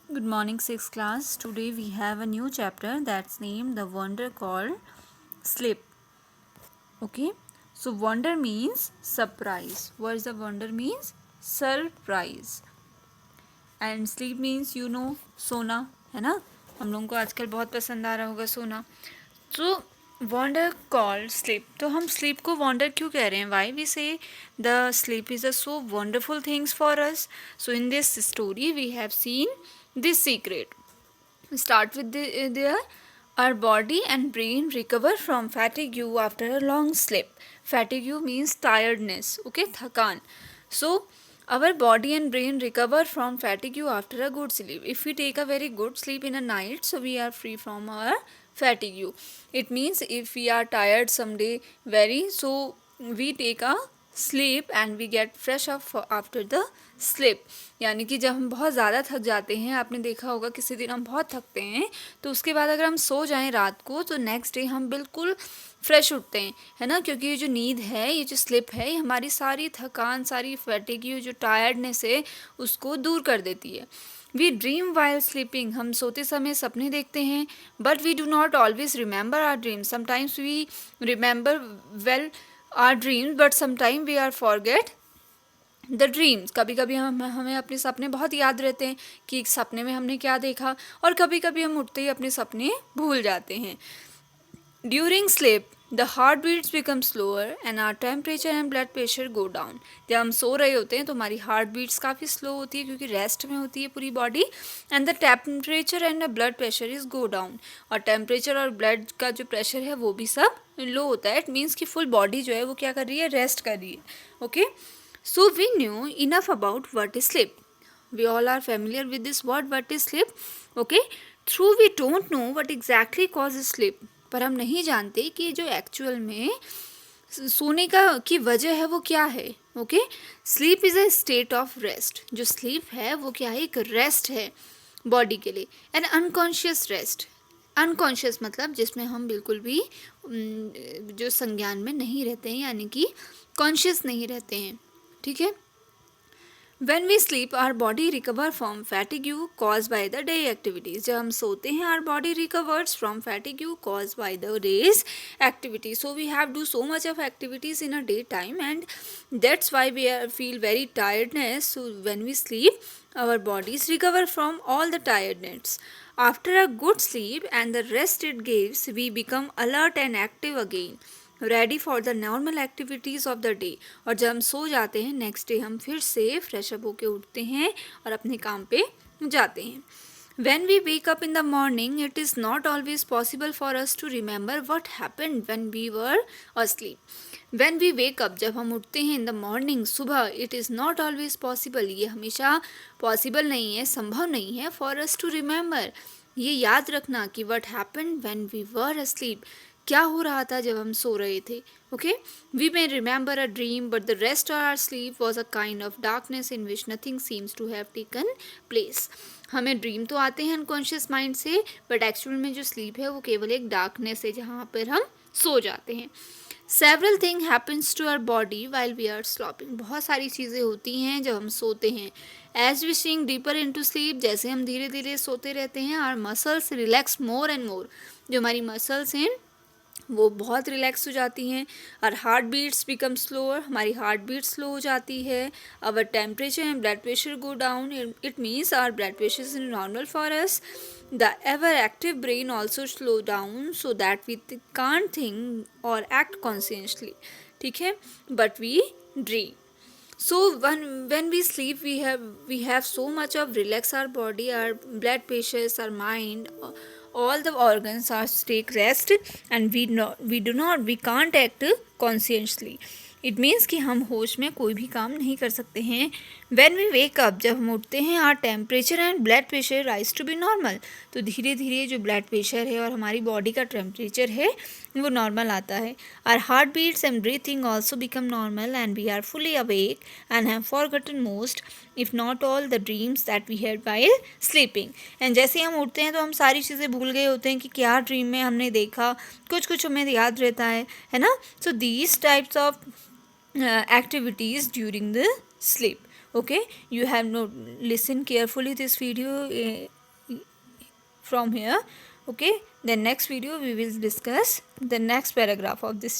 Good morning, 6th class. Today we have a new chapter that's named The Wonder Called Sleep. Okay, so wonder means surprise. What is the wonder means? Surprise. And sleep means सोना, है ना. हम लोगों को आजकल बहुत पसंद आ रहा होगा सोना. So wonder called sleep. तो हम sleep को wonder क्यों कह रहे हैं? Why we say the sleep is a so wonderful things for us? So in this story we have seen this secret. Start with there. Our body and brain recover from fatigue after a long sleep. Fatigue means tiredness. Okay, thakan. So our body and brain recover from fatigue after a good sleep. If we take a very good sleep in a night, so we are free from our fatigue. It means if we are tired someday very, so we take a sleep and we get fresh up after the sleep. यानी कि जब हम बहुत ज़्यादा थक जाते हैं, आपने देखा होगा किसी दिन हम बहुत थकते हैं, तो उसके बाद अगर हम सो जाएं रात को तो नेक्स्ट डे हम बिल्कुल फ्रेश उठते हैं, है ना. क्योंकि ये जो नींद है, ये जो स्लिप है, ये हमारी सारी थकान, सारी फैटिग, जो टायर्डनेस है, उसको दूर कर देती है. We dream while sleeping. हम सोते समय सपने देखते हैं. But we do not always remember our dreams. Sometimes we remember well our dreams but sometime we are forget the dreams. कभी कभी हमें अपने सपने बहुत याद रहते हैं कि एक सपने में हमने क्या देखा, और कभी कभी हम उठते ही अपने सपने भूल जाते हैं. During sleep the heart beats become slower and our temperature and blood pressure go down. जब हम सो रहे होते हैं तो हमारी हार्ट बीट्स काफ़ी स्लो होती है क्योंकि रेस्ट में होती है पूरी body. And the temperature and the blood pressure is go down. और टेम्परेचर और ब्लड का जो प्रेशर है वो भी सब लो होता है. इट मीन्स कि फुल बॉडी जो है वो क्या कर रही है, रेस्ट कर रही है. Okay, so we knew enough about what is sleep. We all are familiar with this word, what is sleep. Okay, through we don't know what exactly causes sleep. पर हम नहीं जानते कि जो एक्चुअल में सोने का की वजह है वो क्या है. Okay, sleep is a state of rest. जो स्लीप है वो क्या है, एक रेस्ट है बॉडी के लिए. N unconscious rest. अनकॉन्शियस मतलब जिसमें हम बिल्कुल भी जो संज्ञान में नहीं रहते हैं, यानी कि कॉन्शियस नहीं रहते हैं. ठीक है. When we sleep, our body recover from fatigue caused by the day activities. जब हम सोते हैं, our body recovers from fatigue caused by the day's activities. So we have do so much of activities in a daytime, and that's why we feel very tiredness. So when we sleep, our bodies recover from all the tiredness. After a good sleep and the rest it gives, we become alert and active again. Ready for the normal activities of the day. और जब हम सो जाते हैं next day हम फिर से fresh up होके उठते हैं और अपने काम पे जाते हैं. When we wake up in the morning, it is not always possible for us to remember what happened when we were asleep. When we wake up, जब हम उठते हैं in the morning, सुबह, it is not always possible. ये हमेशा possible नहीं है, संभव नहीं है for us to remember. ये याद रखना कि what happened when we were asleep. क्या हो रहा था जब हम सो रहे थे. Okay, we may remember a dream but the rest of our sleep was a kind of darkness in which nothing seems to have taken place. हमें ड्रीम तो आते हैं अनकॉन्शियस माइंड से, बट एक्चुअल में जो स्लीप है वो केवल एक डार्कनेस है जहाँ पर हम सो जाते हैं. Several thing happens to our body while we are sleeping. बहुत सारी चीज़ें होती हैं जब हम सोते हैं. As we sink deeper into sleep, जैसे हम धीरे धीरे सोते रहते हैं, our muscles relax more and more. जो हमारी मसल्स हैं वो बहुत रिलैक्स हो जाती हैं. और हार्ट बीट्स बिकम स्लोअर. हमारी हार्ट बीट स्लो हो जाती है. Our temperature and blood pressure go down. It means our blood pressure is normal for us. The ever active brain also slow down so that we can't think or act consciously. ठीक है, but we dream. So when we sleep, we have so much of relax our body, our blood pressures, our mind, all the organs are take rest, and we can't act consciously. It means कि हम होश में कोई भी काम नहीं कर सकते हैं. व्हेन वी वेक अप, जब हम उठते हैं, our temperature and blood pressure rise to be normal. तो धीरे धीरे जो ब्लड प्रेशर है और हमारी बॉडी का टेम्परेचर है वो नॉर्मल आता है. Our heart beats and breathing also become normal and we are fully awake and have forgotten most if not all the dreams that we had while sleeping. And जैसे हम उठते हैं तो हम सारी चीज़ें भूल गए होते हैं कि क्या ड्रीम में हमने देखा. कुछ कुछ हमें याद रहता है ना. So these types of activities during the sleep. Okay, you have no listen carefully this video from here. Okay, then next video we will discuss the next paragraph of this